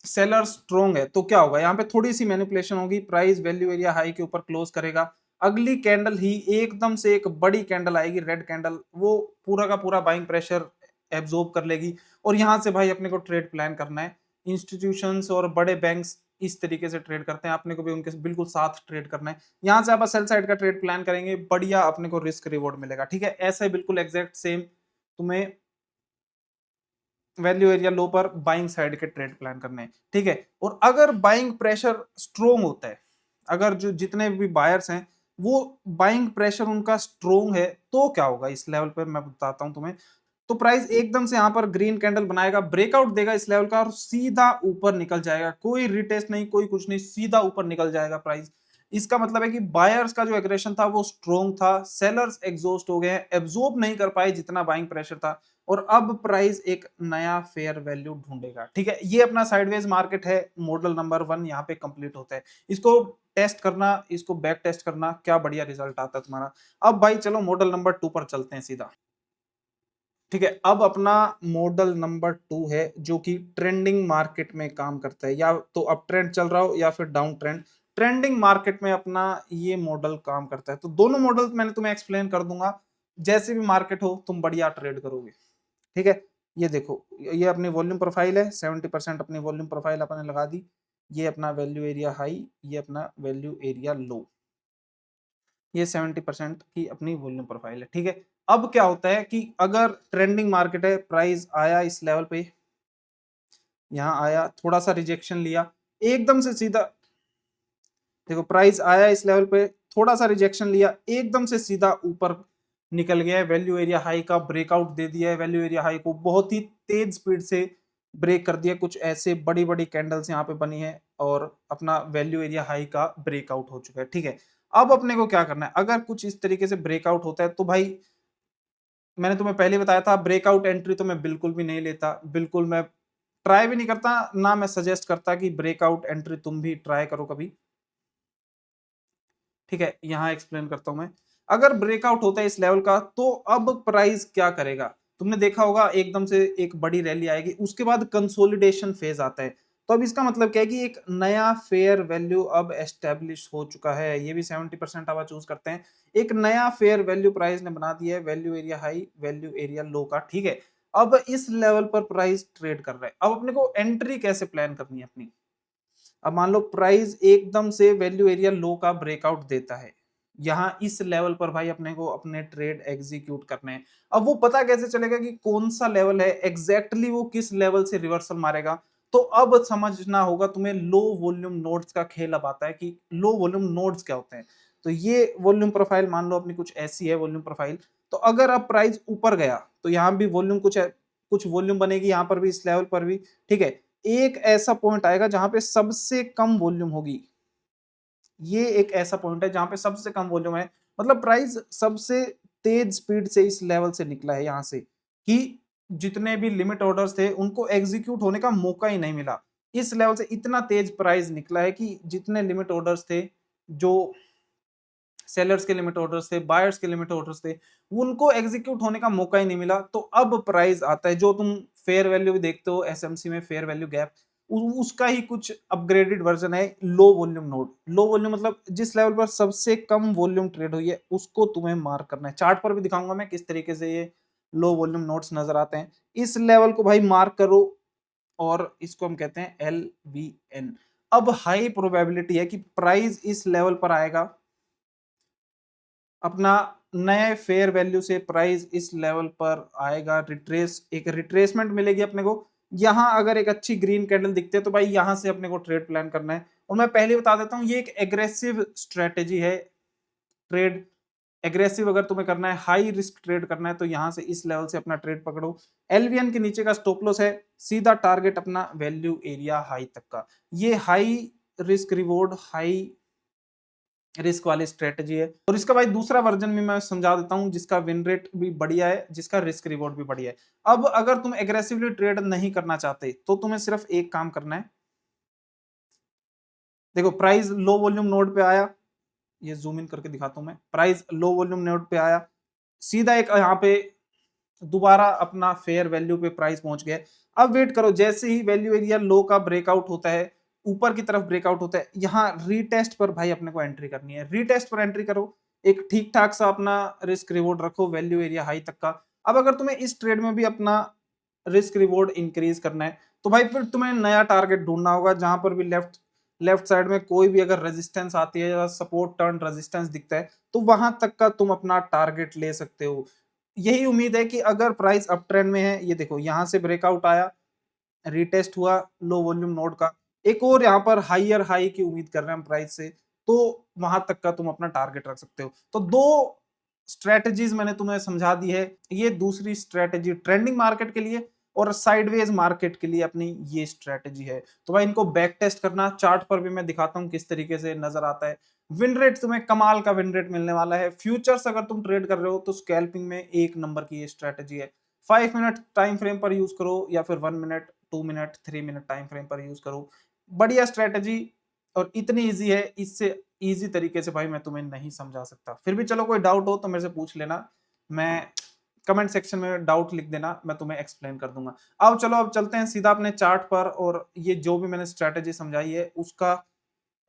[SPEAKER 1] सेलर स्ट्रोंग है तो क्या होगा, यहाँ पे थोड़ी सी मैनिपुलेशन होगी, प्राइस वैल्यू एरिया हाई के ऊपर क्लोज करेगा, अगली कैंडल ही एकदम से एक बड़ी कैंडल आएगी, रेड कैंडल, वो पूरा का पूरा बाइंग प्रेशर एब्जॉर्ब कर लेगी। और यहाँ से भाई अपने को ट्रेड प्लान करना है। इंस्टीट्यूशंस और बड़े बैंक्स इस तरीके से ट्रेड करते हैं, अपने को भी उनके बिल्कुल साथ ट्रेड करना है। यहाँ से आप सेल साइड का ट्रेड प्लान करेंगे, बढ़िया अपने को रिस्क रिवॉर्ड मिलेगा। ठीक है, ऐसा ही बिल्कुल एग्जैक्ट सेम तुम्हें वैल्यू एरिया लो पर बाइंग साइड के ट्रेड प्लान करने हैं। ठीक है, और अगर बाइंग प्रेशर स्ट्रोंग होता है, अगर जो जितने भी बायर्स हैं वो बाइंग प्रेशर उनका स्ट्रोंग है, तो क्या होगा इस लेवल पर मैं बताता हूं तुम्हें। तो प्राइस एकदम से यहाँ पर ग्रीन कैंडल बनाएगा, ब्रेकआउट देगा इस लेवल का और सीधा ऊपर निकल जाएगा, कोई रिटेस्ट नहीं, कोई कुछ नहीं, सीधा ऊपर निकल जाएगा प्राइस। इसका मतलब है कि बायर्स का जो एग्रेशन था वो स्ट्रोंग था, सेलर्स एग्जॉस्ट हो गए हैं, एब्जॉर्ब नहीं कर पाए जितना बाइंग प्रेशर था, और अब प्राइस एक नया फेयर वैल्यू ढूंढेगा। ठीक है, ये अपना साइडवेज मार्केट है, मॉडल नंबर 1 यहाँ पे कंप्लीट होता है। इसको टेस्ट करना, इसको बैक टेस्ट करना, क्या बढ़िया रिजल्ट आता है तुम्हारा। अब भाई चलो मॉडल नंबर 2 पर चलते हैं सीधा। ठीक है, अब अपना मॉडल नंबर 2 है जो कि ट्रेंडिंग मार्केट में काम करता है, या तो अप ट्रेंड चल रहा हो या फिर डाउन ट्रेंड, ट्रेंडिंग मार्केट में अपना ये मॉडल काम करता है। तो दोनों मॉडल मैंने तुम्हें एक्सप्लेन कर दूंगा, जैसे भी मार्केट हो तुम बढ़िया ट्रेड करोगे। ठीक है, ये देखो, ये अपनी वॉल्यूम प्रोफाइल है, 70% अपनी वॉल्यूम प्रोफाइल अपने लगा दी, ये अपना वैल्यू एरिया हाई, ये अपना वैल्यू एरिया लो, ये 70% की अपनी वॉल्यूम प्रोफाइल है। ठीक है, अब क्या होता है कि अगर ट्रेंडिंग मार्केट है, प्राइस आया इस लेवल पे, यहाँ आया, थोड़ा सा रिजेक्शन लिया, एकदम से सीधा, देखो प्राइस आया इस लेवल पे, थोड़ा सा रिजेक्शन लिया, एकदम से सीधा ऊपर निकल गया है, वैल्यू एरिया हाई का ब्रेकआउट दे दिया है, वैल्यू एरिया हाई को बहुत ही तेज स्पीड से ब्रेक कर दिया, कुछ ऐसे बड़ी बड़ी कैंडल्स यहाँ पे बनी है और अपना वैल्यू एरिया हाई का ब्रेकआउट हो चुका है। ठीक है, अब अपने को क्या करना है, अगर कुछ इस तरीके से ब्रेकआउट होता है तो भाई मैंने तुम्हें पहले बताया था, ब्रेकआउट एंट्री तो मैं बिल्कुल भी नहीं लेता, बिल्कुल मैं ट्राई भी नहीं करता, ना मैं सजेस्ट करता कि ब्रेकआउट एंट्री तुम भी ट्राई करो कभी। ठीक है, यहां एक्सप्लेन करता हूं मैं। अगर ब्रेकआउट होता है इस लेवल का तो अब प्राइस क्या करेगा, तुमने देखा होगा एकदम से एक बड़ी रैली आएगी, उसके बाद कंसोलिडेशन फेज आता है। तो अब इसका मतलब क्या है कि एक नया फेयर वैल्यू अब एस्टेब्लिश हो चुका है, ये भी 70% आवा चूज करते हैं। एक नया फेयर वैल्यू प्राइस ने बना दिया है, value area high value area low का। ठीक है, अब इस लेवल पर प्राइस ट्रेड कर रहा है, अब अपने को एंट्री कैसे प्लान करनी है अपनी। अब मान लो प्राइस एकदम से वैल्यू एरिया लो का ब्रेकआउट देता है, यहां इस लेवल पर भाई अपने को अपने ट्रेड एग्जीक्यूट करने हैं। अब वो पता कैसे चलेगा कि कौन सा लेवल है एग्जैक्टली, वो किस लेवल से रिवर्सल मारेगा। तो अब समझना होगा तुम्हें, लो वॉल्यूम नोड्स का खेल अब आता है कि लो वॉल्यूम नोड्स क्या होते हैं। तो ये वॉल्यूम प्रोफाइल मान लो अपनी कुछ ऐसी है वॉल्यूम प्रोफाइल, तो अगर अब प्राइस ऊपर गया तो यहाँ भी वॉल्यूम कुछ वॉल्यूम बनेगी, यहाँ पर भी इस लेवल पर भी। ठीक है, एक ऐसा पॉइंट आएगा जहां पे सबसे कम वॉल्यूम होगी, ये एक ऐसा पॉइंट है जहां पे सबसे कम वॉल्यूम है, मतलब प्राइस सबसे तेज स्पीड से इस लेवल से निकला है यहां से, कि जितने भी लिमिट ऑर्डर्स थे उनको एग्जीक्यूट होने का मौका ही नहीं मिला। इस लेवल से इतना तेज प्राइस निकला है कि जितने लिमिट ऑर्डर्स थे, जो सेलर्स के लिमिट ऑर्डर्स थे, बायर्स के लिमिट ऑर्डर्स थे, उनको एग्जीक्यूट होने का मौका ही नहीं मिला। तो अब प्राइस आता है, जो तुम फेयर वैल्यू भी देखते हो एसएमसी में, फेयर वैल्यू गैप, उसका ही कुछ अपग्रेडेड वर्जन है low volume node. Low volume मतलब जिस लेवल पर सबसे कम वॉल्यूम ट्रेड हुई है उसको तुम्हें मार्क करना है। चार्ट पर भी दिखाऊंगा मैं किस तरीके से ये लो वॉल्यूम नोड्स नजर आते हैं। इस लेवल को भाई मार्क करो और इसको हम कहते हैं LVN। अब हाई प्रोबेबिलिटी है कि प्राइस इस लेवल पर आएगा, अपना नए फेयर वैल्यू से प्राइस इस लेवल पर आएगा, एक रिट्रेसमेंट मिलेगी अपने को। यहां अगर एक अच्छी ग्रीन कैंडल दिखते है तो भाई यहां से अपने को ट्रेड प्लान करना है। और मैं पहले बता देता हूं, ये एक एग्रेसिव स्ट्रेटेजी है ट्रेड। एग्रेसिव अगर तुम्हें करना है, हाई रिस्क ट्रेड करना है, तो यहां से इस लेवल से अपना ट्रेड पकड़ो। LVN के नीचे का स्टॉप लॉस है, सीधा टारगेट अपना वैल्यू एरिया हाई तक का। ये high risk reward, high risk वाली स्ट्रेटजी है। और इसका भाई दूसरा वर्जन भी मैं समझा देता हूं, जिसका विन रेट भी बढ़िया है, जिसका रिस्क रिवॉर्ड भी बढ़िया है। अब अगर तुम एग्रेसिवली ट्रेड नहीं करना चाहते तो तुम्हें सिर्फ एक काम करना है। देखो प्राइस लो वॉल्यूम नोड पे आया, ये जूम इन करके दिखाता हूं मैं। प्राइस लो वॉल्यूम नोड पे आया, सीधा एक यहाँ पे दोबारा अपना फेयर वैल्यू पे प्राइस पहुंच गया। अब वेट करो, जैसे ही वैल्यू एरिया लो का ब्रेकआउट होता है, ऊपर की तरफ ब्रेकआउट होता है, यहाँ रीटेस्ट पर भाई अपने को एंट्री करनी है। रीटेस्ट पर एंट्री करो, एक ठीक ठाक सा अपना रिस्क रिवॉर्ड रखो वैल्यू एरिया हाई तक का। अब अगर तुम्हें इस ट्रेड में भी अपना रिस्क रिवॉर्ड इंक्रीज करना है तो भाई फिर तुम्हें नया टारगेट ढूंढना होगा, जहां पर भी लेफ्ट लेफ्ट साइड में कोई भी अगर रेजिस्टेंस आती है या सपोर्ट टर्न रेजिस्टेंस दिखता है तो वहां तक का तुम अपना टारगेट ले सकते हो। यही उम्मीद है कि अगर प्राइस अप ट्रेंड में है, ये देखो यहां से ब्रेकआउट आया, रीटेस्ट हुआ लो वॉल्यूम नोड का, एक और यहाँ पर हाइयर हाई की उम्मीद कर रहे हैं हम प्राइस से, तो वहां तक का तुम अपना टारगेट रख सकते हो। तो दो स्ट्रेटजीज मैंने तुम्हें समझा दी है। ये दूसरी स्ट्रेटजी ट्रेंडिंग मार्केट के लिए और साइडवेज मार्केट के लिए अपनी ये स्ट्रेटजी है। तो भाई इनको बैक टेस्ट करना, चार्ट पर भी मैं दिखाता हूँ किस तरीके से नजर आता है। विन रेट तुम्हें कमाल का विन रेट मिलने वाला है। फ्यूचर्स अगर तुम ट्रेड कर रहे हो तो स्कैल्पिंग में एक नंबर की ये स्ट्रेटजी है। 5 मिनट टाइम फ्रेम पर यूज करो या फिर 1 minute, 2 minute, 3 minute time frame पर यूज करो, बढ़िया स्ट्रेटजी। और इतनी इजी है, इससे इजी तरीके से भाई मैं तुम्हें नहीं समझा सकता। फिर भी चलो कोई डाउट हो तो मेरे से पूछ लेना, मैं कमेंट सेक्शन में डाउट लिख देना, मैं तुम्हें एक्सप्लेन कर दूंगा। अब चलो अब चलते हैं सीधा अपने चार्ट पर, और ये जो भी मैंने स्ट्रेटजी समझाई है उसका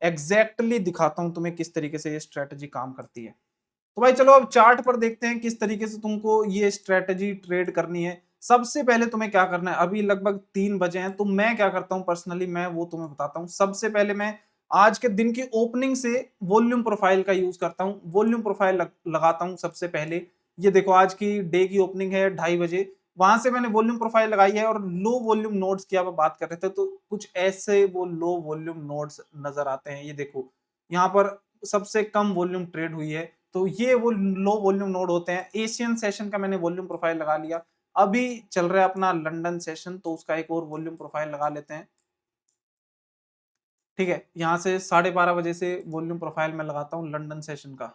[SPEAKER 1] एग्जैक्टली दिखाता हूं तुम्हें किस तरीके से ये स्ट्रेटजी काम करती है। तो भाई चलो अब चार्ट पर देखते हैं किस तरीके से तुमको ये स्ट्रेटजी ट्रेड करनी है। सबसे पहले तुम्हें क्या करना है, अभी लगभग 3 बजे हैं, तो मैं क्या करता हूं पर्सनली, मैं वो तुम्हें बताता हूं। सबसे पहले मैं आज के दिन की ओपनिंग से वॉल्यूम प्रोफाइल का यूज करता हूं, वॉल्यूम प्रोफाइल लगाता हूं सबसे पहले। ये देखो आज की डे की ओपनिंग है 2:30 बजे, वहां से मैंने वॉल्यूम प्रोफाइल लगाई है। और लो वॉल्यूम नोड्स की आप बात कर रहे थे तो कुछ ऐसे वो लो वॉल्यूम नोड्स नजर आते हैं। ये देखो यहाँ पर सबसे कम वॉल्यूम ट्रेड हुई है, तो ये वो लो वॉल्यूम नोड होते हैं। एशियन सेशन का मैंने वॉल्यूम प्रोफाइल लगा लिया। अभी चल रहा है अपना लंदन सेशन, तो उसका एक और वॉल्यूम प्रोफाइल लगा लेते हैं। ठीक है, यहां से 12:30 बजे से वॉल्यूम प्रोफाइल में लगाता हूं लंदन सेशन का।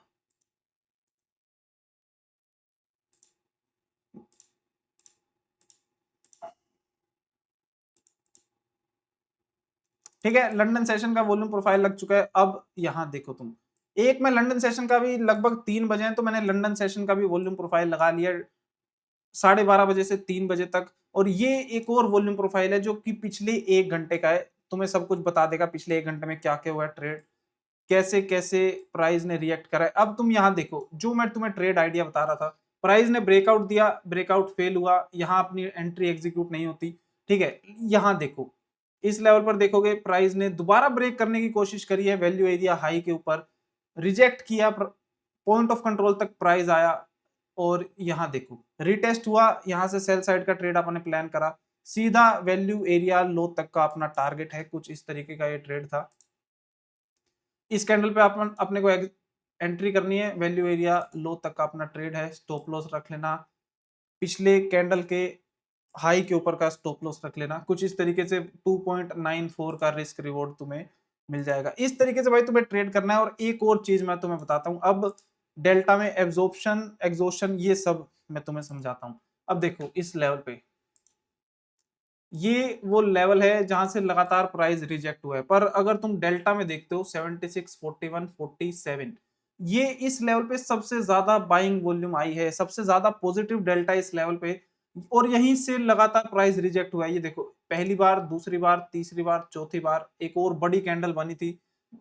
[SPEAKER 1] ठीक है, लंदन सेशन का वॉल्यूम प्रोफाइल लग चुका है। अब यहां देखो तुम, एक मैं लंदन सेशन का भी लगभग 3 बजे है तो मैंने लंदन सेशन का भी वॉल्यूम प्रोफाइल लगा लिया 12:30 बजे से 3 बजे तक। और ये एक और वॉल्यूम प्रोफाइल है जो कि पिछले 1 घंटे का है, तुम्हें सब कुछ बता देगा पिछले 1 घंटे में क्या क्या हुआ है ट्रेड, कैसे कैसे प्राइस ने रिएक्ट करा है। अब तुम यहाँ देखो, जो मैं तुम्हें ट्रेड आइडिया बता रहा था, प्राइस ने ब्रेकआउट दिया, ब्रेकआउट फेल हुआ, यहाँ अपनी एंट्री एग्जीक्यूट नहीं होती। ठीक है, यहाँ देखो इस लेवल पर देखोगे प्राइस ने दोबारा ब्रेक करने की कोशिश करी है वैल्यू एरिया हाई के ऊपर, रिजेक्ट किया, पॉइंट ऑफ कंट्रोल तक प्राइस आया। और यहाँ देखो रिटेस्ट हुआ, यहाँ से सेल साइड का ट्रेड अपने प्लान करा, सीधा वैल्यू एरिया लो तक का अपना टारगेट है। कुछ इस तरीके का ये ट्रेड था। इस कैंडल पे अपन अपने को एंट्री करनी है, वैल्यू एरिया लो तक का अपना ट्रेड है, स्टॉप लॉस रख लेना, पिछले कैंडल के हाई के ऊपर का स्टॉप लॉस रख लेना। कुछ इस तरीके से 2.94 का रिस्क रिवॉर्ड तुम्हें मिल जाएगा। इस तरीके से भाई तुम्हें ट्रेड करना है। और एक और चीज मैं तुम्हें बताता हूं, अब डेल्टा में एब्जॉर्प्शन एग्जॉर्प्शन ये सब मैं तुम्हें समझाता हूं। अब देखो इस लेवल पे ये वो लेवल है जहां से लगातार प्राइस रिजेक्ट हुआ है। पर अगर तुम डेल्टा में देखते हो 76, 41, 47, ये इस लेवल पे सबसे ज्यादा बाइंग वॉल्यूम आई है, सबसे ज्यादा पॉजिटिव डेल्टा इस लेवल पे, और यहीं से लगातार प्राइस रिजेक्ट हुआ है। ये देखो, पहली बार, दूसरी बार, तीसरी बार, चौथी बार एक और बड़ी कैंडल बनी थी,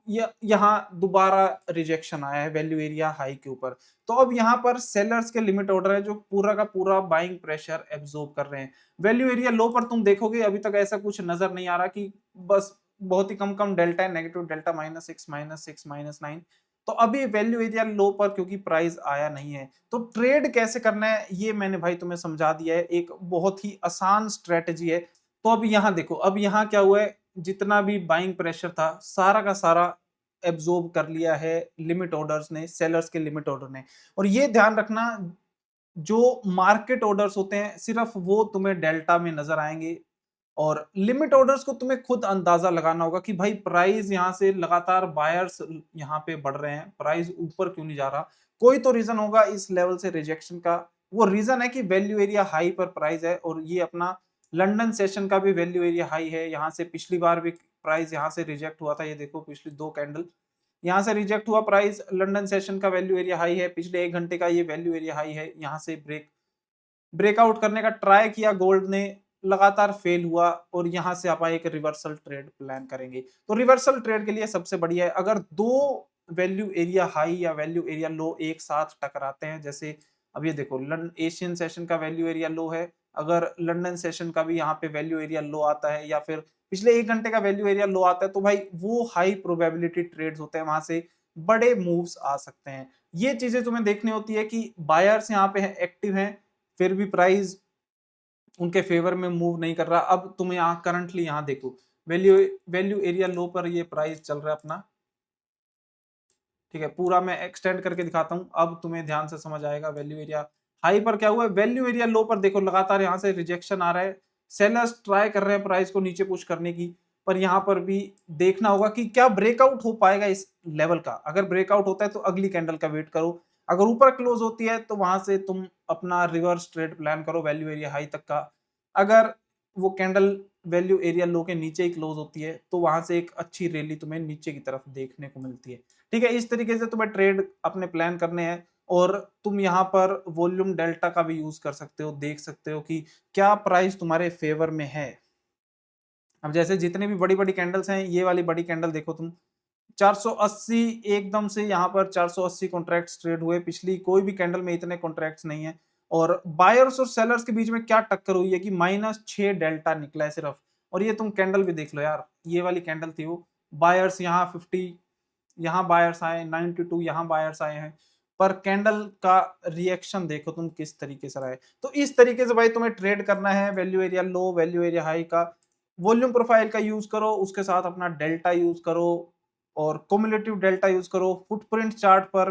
[SPEAKER 1] यहाँ दोबारा रिजेक्शन आया है वैल्यू एरिया हाई के ऊपर। तो अब यहाँ पर सेलर्स के लिमिट ऑर्डर है जो पूरा का पूरा बाइंग प्रेशर एब्जॉर्ब कर रहे हैं। वैल्यू एरिया लो पर तुम देखोगे अभी तक ऐसा कुछ नजर नहीं आ रहा, कि बस बहुत ही कम कम डेल्टा है, नेगेटिव डेल्टा -6, -6, -9। तो अभी वैल्यू एरिया लो पर क्योंकि प्राइस आया नहीं है। तो ट्रेड कैसे करना है ये मैंने भाई तुम्हें समझा दिया है, एक बहुत ही आसान स्ट्रेटेजी है। तो अब यहाँ देखो, अब यहाँ क्या हुआ है, जितना भी बाइंग प्रेशर था सारा का सारा एब्जॉर्ब कर लिया है लिमिट ऑर्डर्स ने, सेलर्स के लिमिट ऑर्डर ने। और ये ध्यान रखना, जो मार्केट ऑर्डर्स होते हैं सिर्फ वो तुम्हें डेल्टा में नजर आएंगे, और लिमिट ऑर्डर्स को तुम्हें खुद अंदाजा लगाना होगा कि भाई प्राइस यहाँ से लगातार बायर्स यहाँ पे बढ़ रहे हैं, प्राइस ऊपर क्यों नहीं जा रहा। कोई तो रीजन होगा इस लेवल से रिजेक्शन का। वो रीजन है कि वैल्यू एरिया हाई पर प्राइस है, और ये अपना लंदन सेशन का भी वैल्यू एरिया हाई है। यहाँ से पिछली बार भी प्राइस यहाँ से रिजेक्ट हुआ था, ये देखो पिछली 2 कैंडल यहाँ से रिजेक्ट हुआ प्राइस। लंदन सेशन का वैल्यू एरिया हाई है, पिछले 1 घंटे का ये वैल्यू एरिया हाई है। यहाँ से ब्रेकआउट करने का ट्राई किया गोल्ड ने, लगातार फेल हुआ, और यहां से आप एक रिवर्सल ट्रेड प्लान करेंगे। तो रिवर्सल ट्रेड के लिए सबसे बढ़िया है, अगर दो वैल्यू एरिया हाई या वैल्यू एरिया लो एक साथ टकराते हैं, जैसे अब ये देखो एशियन सेशन का वैल्यू एरिया लो है, अगर लंदन सेशन का भी यहाँ पे वैल्यू एरिया लो आता है, या फिर पिछले 1 घंटे का वैल्यू एरिया लो आता है, तो भाई वो हाई प्रोबेबिलिटी ट्रेड्स होते हैं, वहां से बड़े मूव्स आ सकते हैं। ये चीजें तुम्हें देखनी होती है कि बायर्स यहाँ पे एक्टिव हैं, फिर भी प्राइस उनके फेवर में मूव नहीं कर रहा। अब तुम यहाँ करंटली यहाँ देखो, वैल्यू वैल्यू एरिया लो पर ये प्राइस चल रहा है अपना, ठीक है। पूरा मैं एक्सटेंड करके दिखाता हूँ, अब तुम्हें ध्यान से समझ आएगा। वैल्यू एरिया हाई पर क्या हुआ है, वैल्यू एरिया लो पर देखो लगातार यहाँ से रिजेक्शन आ रहा है, सेलर्स ट्राई कर रहे हैं प्राइस को नीचे पुश करने की। पर यहाँ पर भी देखना होगा कि क्या ब्रेकआउट हो पाएगा इस लेवल का। अगर ब्रेकआउट होता है तो अगली कैंडल का वेट करो, अगर ऊपर क्लोज होती है तो वहां से तुम अपना रिवर्स ट्रेड प्लान करो वैल्यू एरिया हाई तक का। अगर वो कैंडल वैल्यू एरिया लो के नीचे ही क्लोज होती है तो वहां से एक अच्छी रैली तुम्हें नीचे की तरफ देखने को मिलती है, ठीक है। इस तरीके से तुम्हें ट्रेड अपने प्लान करने हैं, और तुम यहाँ पर वॉल्यूम डेल्टा का भी यूज कर सकते हो, देख सकते हो कि क्या प्राइस तुम्हारे फेवर में है। अब जैसे जितने भी बड़ी बड़ी कैंडल्स हैं, ये वाली बड़ी कैंडल देखो तुम, 480 एकदम से यहाँ पर 480 कॉन्ट्रैक्ट्स ट्रेड हुए, पिछली कोई भी कैंडल में इतने कॉन्ट्रैक्ट्स नहीं है। और बायर्स और सेलर्स के बीच में क्या टक्कर हुई है कि -6 डेल्टा निकला है सिर्फ। और ये तुम कैंडल भी देख लो यार, ये वाली कैंडल थी वो, बायर्स यहाँ 50, यहाँ बायर्स आए 92, यहाँ बायर्स आए हैं, पर कैंडल का रिएक्शन देखो तुम किस तरीके से रहा है। तो इस तरीके से भाई तुम्हें ट्रेड करना है, value area low value area high का वॉल्यूम प्रोफाइल का यूज करो, उसके साथ अपना डेल्टा यूज करो, और क्युमुलेटिव डेल्टा यूज करो। फुटप्रिंट चार्ट पर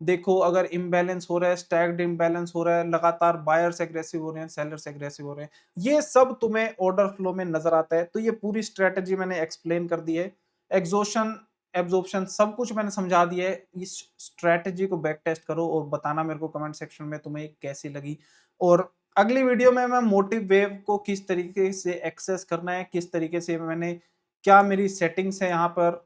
[SPEAKER 1] देखो, अगर इम्बैलेंस हो रहा है, स्टैग्ड इम्बैलेंस हो रहा है, लगातार बायर्स एग्रेसिव हो रहे हैं, सेलर्स एग्रेसिव हो रहे हैं, ये सब तुम्हें ऑर्डर फ्लो में नजर आता है। तो ये पूरी स्ट्रेटेजी मैंने एक्सप्लेन कर दी है, एग्जॉशन एब्जॉर्प्शन सब कुछ मैंने समझा दिया है। इस स्ट्रेटेजी को बैक टेस्ट करो और बताना मेरे को कमेंट सेक्शन में तुम्हें कैसी लगी। और अगली वीडियो में मैं मोटिव वेव को किस तरीके से एक्सेस करना है, किस तरीके से मैंने, क्या मेरी सेटिंग्स है यहाँ पर,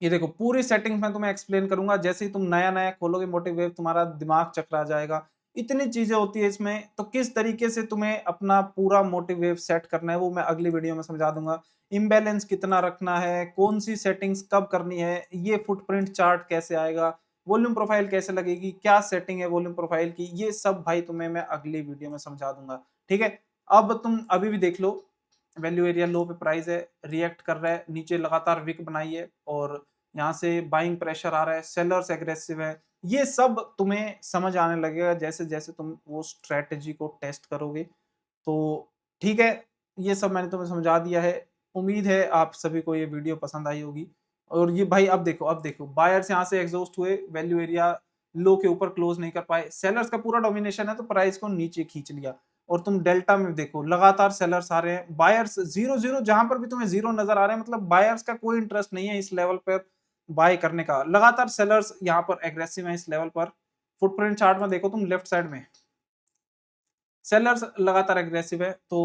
[SPEAKER 1] ये देखो पूरी सेटिंग्स मैं तुम्हें एक्सप्लेन करूंगा। जैसे ही तुम नया नया खोलोगे मोटिव वेव, तुम्हारा दिमाग चकरा जाएगा, इतनी चीजें होती है इसमें। तो किस तरीके से तुम्हें अपना पूरा मोटिव वेव सेट करना है वो मैं अगली वीडियो में समझा दूंगा। इम्बैलेंस कितना रखना है, कौन सी सेटिंग्स कब करनी है, ये फुटप्रिंट चार्ट कैसे आएगा, वॉल्यूम प्रोफाइल कैसे लगेगी, क्या सेटिंग है वॉल्यूम प्रोफाइल की, ये सब भाई तुम्हें मैं अगली वीडियो में समझा दूंगा, ठीक है। अब तुम अभी भी देख लो, वैल्यू एरिया लो पे प्राइस है, रिएक्ट कर रहा है, नीचे लगातार विक बनाई है, और यहाँ से बाइंग प्रेशर आ रहा है, सेलर्स एग्रेसिव है। ये सब तुम्हें समझ आने लगेगा जैसे जैसे तुम वो स्ट्रेटेजी को टेस्ट करोगे। तो ठीक है, ये सब मैंने तुम्हें समझा दिया है। उम्मीद है आप सभी को ये वीडियो पसंद आई होगी। और ये भाई अब देखो बायर्स यहाँ से एग्जॉस्ट हुए, वैल्यू एरिया लो के ऊपर क्लोज नहीं कर पाए, सेलर्स का पूरा डोमिनेशन है तो प्राइस को नीचे खींच लिया। और तुम डेल्टा में देखो लगातार सेलर्स आ रहे हैं, बायर्स जीरो जीरो, जहां पर भी तुम्हें जीरो नजर आ रहे हैं मतलब बायर्स का कोई इंटरेस्ट नहीं है इस लेवल पर बाय करने का, लगातार सेलर्स यहाँ पर एग्रेसिव है इस लेवल पर। फुटप्रिंट चार्ट में देखो तुम लेफ्ट साइड में सेलर्स लगातार एग्रेसिव है। तो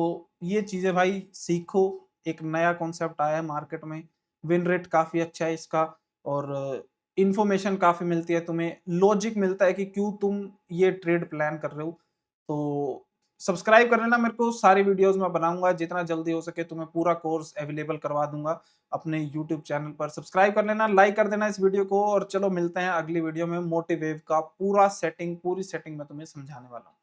[SPEAKER 1] ये चीज़ें भाई सीखो, एक नया कॉन्सेप्ट आया है मार्केट में, विन रेट काफ़ी अच्छा है इसका और इन्फॉर्मेशन काफ़ी मिलती है तुम्हें, लॉजिक मिलता है कि क्यों तुम ये ट्रेड प्लान कर रहे हो। तो सब्सक्राइब कर लेना मेरे को, सारी वीडियोज़ मैं बनाऊँगा, जितना जल्दी हो सके तुम्हें पूरा कोर्स अवेलेबल करवा दूँगा अपने यूट्यूब चैनल पर। सब्सक्राइब कर लेना, लाइक कर देना इस वीडियो को और चलो मिलते हैं अगली वीडियो में। मोटिवेव का पूरी सेटिंग मैं तुम्हें समझाने वाला हूँ।